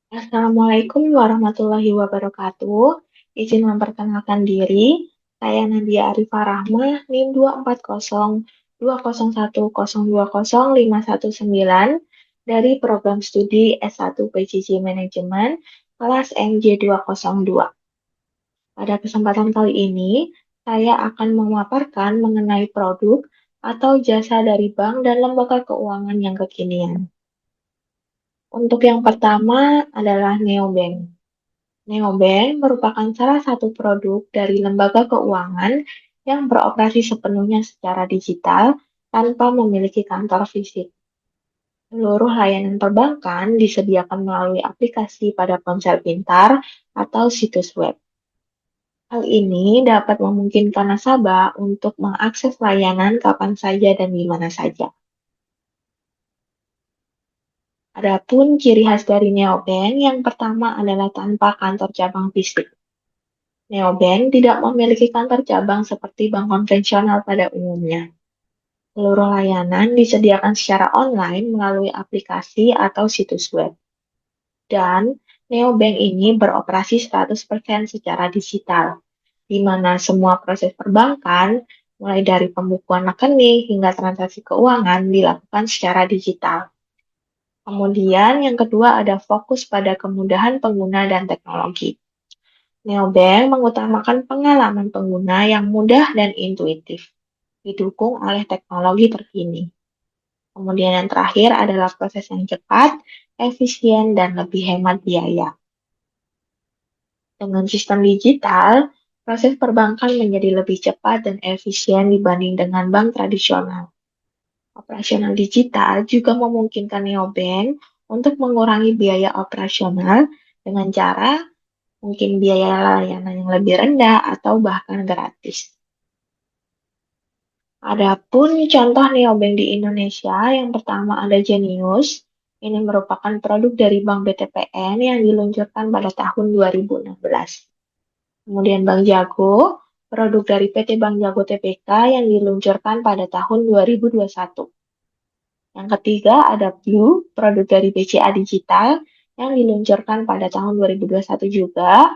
Assalamualaikum warahmatullahi wabarakatuh. Izin memperkenalkan diri, saya Nadia Arifah Rahmah, NIM 2402021020519 dari program studi S1 PJJ Manajemen kelas MJ202. Pada kesempatan kali ini, saya akan memaparkan mengenai produk atau jasa dari bank dan lembaga keuangan yang kekinian. Untuk yang pertama adalah neobank. Neobank merupakan salah satu produk dari lembaga keuangan yang beroperasi sepenuhnya secara digital tanpa memiliki kantor fisik. Seluruh layanan perbankan disediakan melalui aplikasi pada ponsel pintar atau situs web. Hal ini dapat memungkinkan nasabah untuk mengakses layanan kapan saja dan di mana saja. Adapun ciri khas dari neobank yang pertama adalah tanpa kantor cabang fisik. Neobank tidak memiliki kantor cabang seperti bank konvensional pada umumnya. Seluruh layanan disediakan secara online melalui aplikasi atau situs web. Dan neobank ini beroperasi 100% secara digital, di mana semua proses perbankan, mulai dari pembukuan rekening hingga transaksi keuangan, dilakukan secara digital. Kemudian yang kedua ada fokus pada kemudahan pengguna dan teknologi. Neobank mengutamakan pengalaman pengguna yang mudah dan intuitif, didukung oleh teknologi terkini. Kemudian yang terakhir adalah proses yang cepat, efisien, dan lebih hemat biaya. Dengan sistem digital, proses perbankan menjadi lebih cepat dan efisien dibanding dengan bank tradisional. Operasional digital juga memungkinkan neobank untuk mengurangi biaya operasional dengan cara mungkin biaya layanan yang lebih rendah atau bahkan gratis. Adapun contoh neobank di Indonesia, yang pertama ada Genius. Ini merupakan produk dari Bank BTPN yang diluncurkan pada tahun 2016. Kemudian Bank Jago, produk dari PT Bank Jago Tbk yang diluncurkan pada tahun 2021. Yang ketiga ada Blue, produk dari BCA Digital yang diluncurkan pada tahun 2021 juga.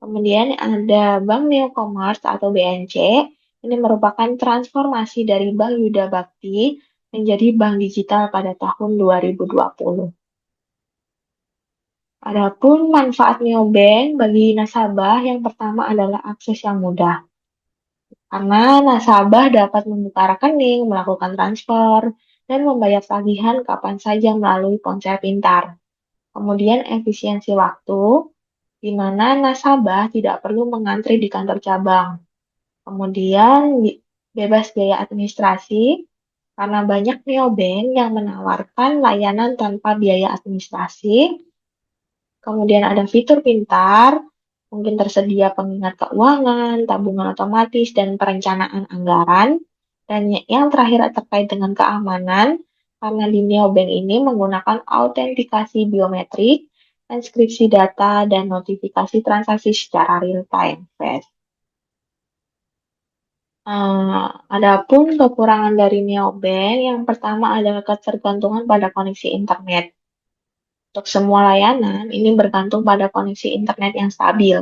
Kemudian ada Bank Neo Commerce atau BNC. Ini merupakan transformasi dari Bank Yuda Bakti menjadi bank digital pada tahun 2020. Adapun manfaat neobank bagi nasabah yang pertama adalah akses yang mudah. Karena nasabah dapat membuka rekening, melakukan transfer, dan membayar tagihan kapan saja melalui ponsel pintar. Kemudian efisiensi waktu, di mana nasabah tidak perlu mengantri di kantor cabang. Kemudian bebas biaya administrasi, karena banyak neobank yang menawarkan layanan tanpa biaya administrasi. Kemudian ada fitur pintar, mungkin tersedia pengingat keuangan, tabungan otomatis, dan perencanaan anggaran. Dan yang terakhir terkait dengan keamanan, karena di neobank ini menggunakan autentikasi biometrik, inskripsi data, dan notifikasi transaksi secara real-time. Adapun kekurangan dari neobank, yang pertama adalah ketergantungan pada koneksi internet. Untuk semua layanan, ini bergantung pada koneksi internet yang stabil.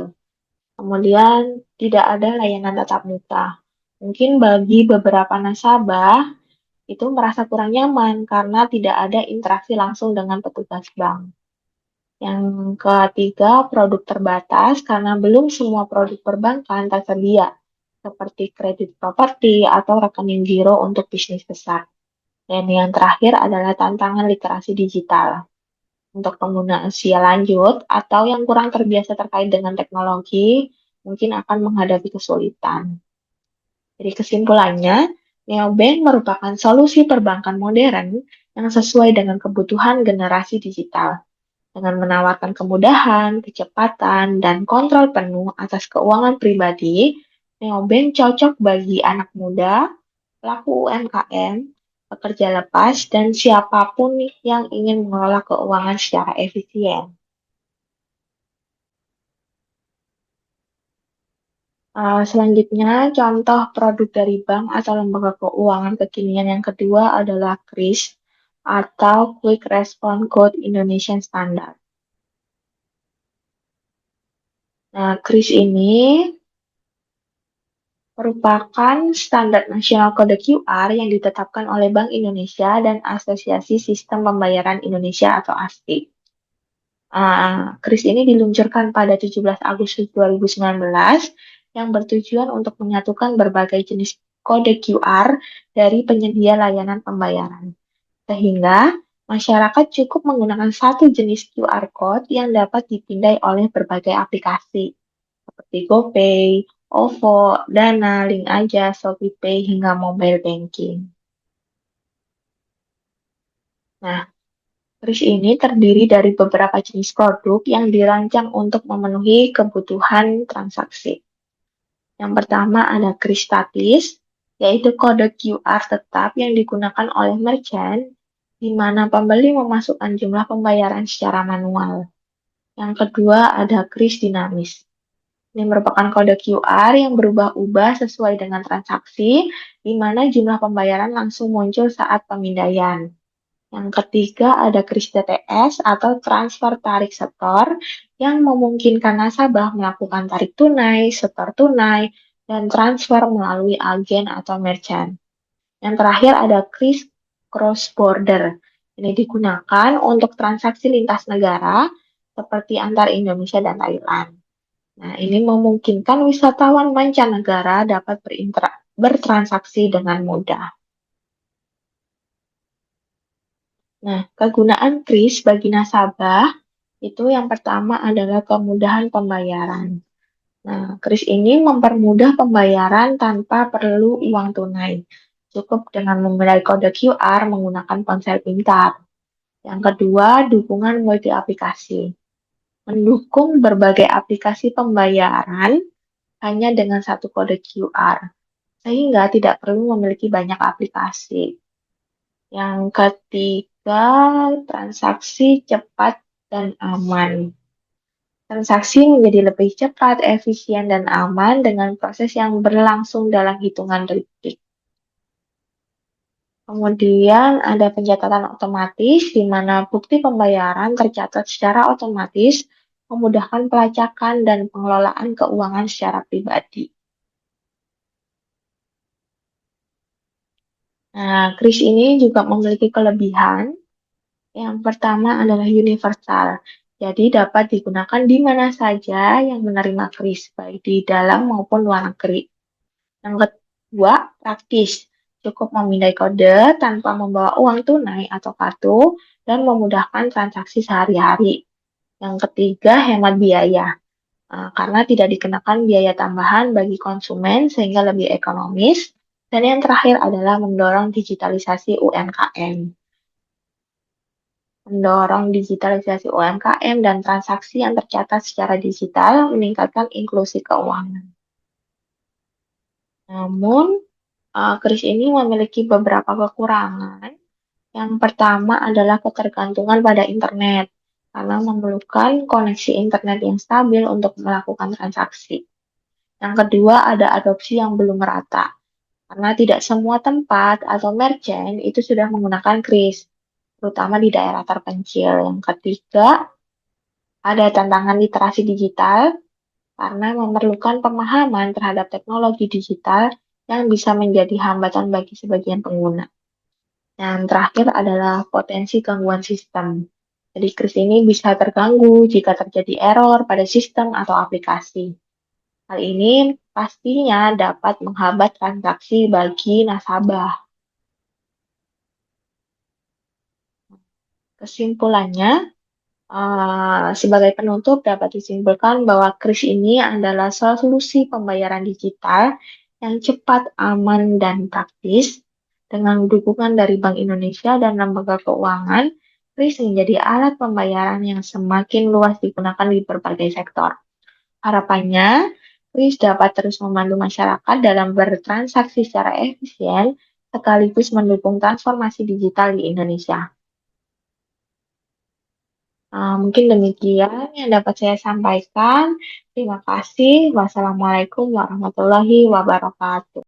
Kemudian, tidak ada layanan tatap muka. Mungkin bagi beberapa nasabah, itu merasa kurang nyaman karena tidak ada interaksi langsung dengan petugas bank. Yang ketiga, produk terbatas karena belum semua produk perbankan tersedia, seperti kredit properti atau rekening giro untuk bisnis besar. Dan yang terakhir adalah tantangan literasi digital. Untuk pengguna usia lanjut atau yang kurang terbiasa terkait dengan teknologi, mungkin akan menghadapi kesulitan. Jadi kesimpulannya, neobank merupakan solusi perbankan modern yang sesuai dengan kebutuhan generasi digital. Dengan menawarkan kemudahan, kecepatan, dan kontrol penuh atas keuangan pribadi, neobank cocok bagi anak muda, pelaku UMKM, pekerja lepas, dan siapapun yang ingin mengelola keuangan secara efisien. Selanjutnya, contoh produk dari bank atau lembaga keuangan kekinian yang kedua adalah KRIS atau Quick Response Code Indonesian Standard. Nah, KRIS ini merupakan standar nasional kode QR yang ditetapkan oleh Bank Indonesia dan Asosiasi Sistem Pembayaran Indonesia atau ASPI. KRIS ini diluncurkan pada 17 Agustus 2019 yang bertujuan untuk menyatukan berbagai jenis kode QR dari penyedia layanan pembayaran. Sehingga masyarakat cukup menggunakan satu jenis QR Code yang dapat dipindai oleh berbagai aplikasi seperti GoPay, OVO, Dana, Link Aja, ShopeePay, hingga mobile banking. Nah, kris ini terdiri dari beberapa jenis produk yang dirancang untuk memenuhi kebutuhan transaksi. Yang pertama ada kris statis, yaitu kode QR tetap yang digunakan oleh merchant, di mana pembeli memasukkan jumlah pembayaran secara manual. Yang kedua ada kris dinamis. Ini merupakan kode QR yang berubah-ubah sesuai dengan transaksi, di mana jumlah pembayaran langsung muncul saat pemindaian. Yang ketiga ada kris TTS atau transfer tarik setor yang memungkinkan nasabah melakukan tarik tunai, setor tunai, dan transfer melalui agen atau merchant. Yang terakhir ada kris cross border. Ini digunakan untuk transaksi lintas negara seperti antar Indonesia dan Thailand. Nah, ini memungkinkan wisatawan mancanegara dapat bertransaksi dengan mudah. Nah, kegunaan kris bagi nasabah itu yang pertama adalah kemudahan pembayaran. Nah, kris ini mempermudah pembayaran tanpa perlu uang tunai. Cukup dengan memiliki kode QR menggunakan ponsel pintar. Yang kedua, dukungan multi aplikasi. Mendukung berbagai aplikasi pembayaran hanya dengan satu kode QR, sehingga tidak perlu memiliki banyak aplikasi. Yang ketiga, transaksi cepat dan aman. Transaksi menjadi lebih cepat, efisien, dan aman dengan proses yang berlangsung dalam hitungan detik. Kemudian ada pencatatan otomatis, di mana bukti pembayaran tercatat secara otomatis, memudahkan pelacakan dan pengelolaan keuangan secara pribadi. Nah, kris ini juga memiliki kelebihan. Yang pertama adalah universal, jadi dapat digunakan di mana saja yang menerima kris, baik di dalam maupun luar negeri. Yang kedua, praktis, cukup memindai kode tanpa membawa uang tunai atau kartu dan memudahkan transaksi sehari-hari. Yang ketiga, hemat biaya, karena tidak dikenakan biaya tambahan bagi konsumen sehingga lebih ekonomis. Dan yang terakhir adalah mendorong digitalisasi UMKM. Mendorong digitalisasi UMKM dan transaksi yang tercatat secara digital meningkatkan inklusi keuangan. Namun, kris ini memiliki beberapa kekurangan. Yang pertama adalah ketergantungan pada internet, karena memerlukan koneksi internet yang stabil untuk melakukan transaksi. Yang kedua ada adopsi yang belum merata, karena tidak semua tempat atau merchant itu sudah menggunakan kris, terutama di daerah terpencil. Yang ketiga, ada tantangan literasi digital karena memerlukan pemahaman terhadap teknologi digital yang bisa menjadi hambatan bagi sebagian pengguna. Yang terakhir adalah potensi gangguan sistem. Jadi kris ini bisa terganggu jika terjadi error pada sistem atau aplikasi. Hal ini pastinya dapat menghambat transaksi bagi nasabah. Kesimpulannya, sebagai penutup dapat disimpulkan bahwa kris ini adalah solusi pembayaran digital yang cepat, aman, dan praktis. Dengan dukungan dari Bank Indonesia dan lembaga keuangan, kris menjadi alat pembayaran yang semakin luas digunakan di berbagai sektor. Harapannya, kris dapat terus membantu masyarakat dalam bertransaksi secara efisien, sekaligus mendukung transformasi digital di Indonesia. Mungkin demikian yang dapat saya sampaikan. Terima kasih. Wassalamualaikum warahmatullahi wabarakatuh.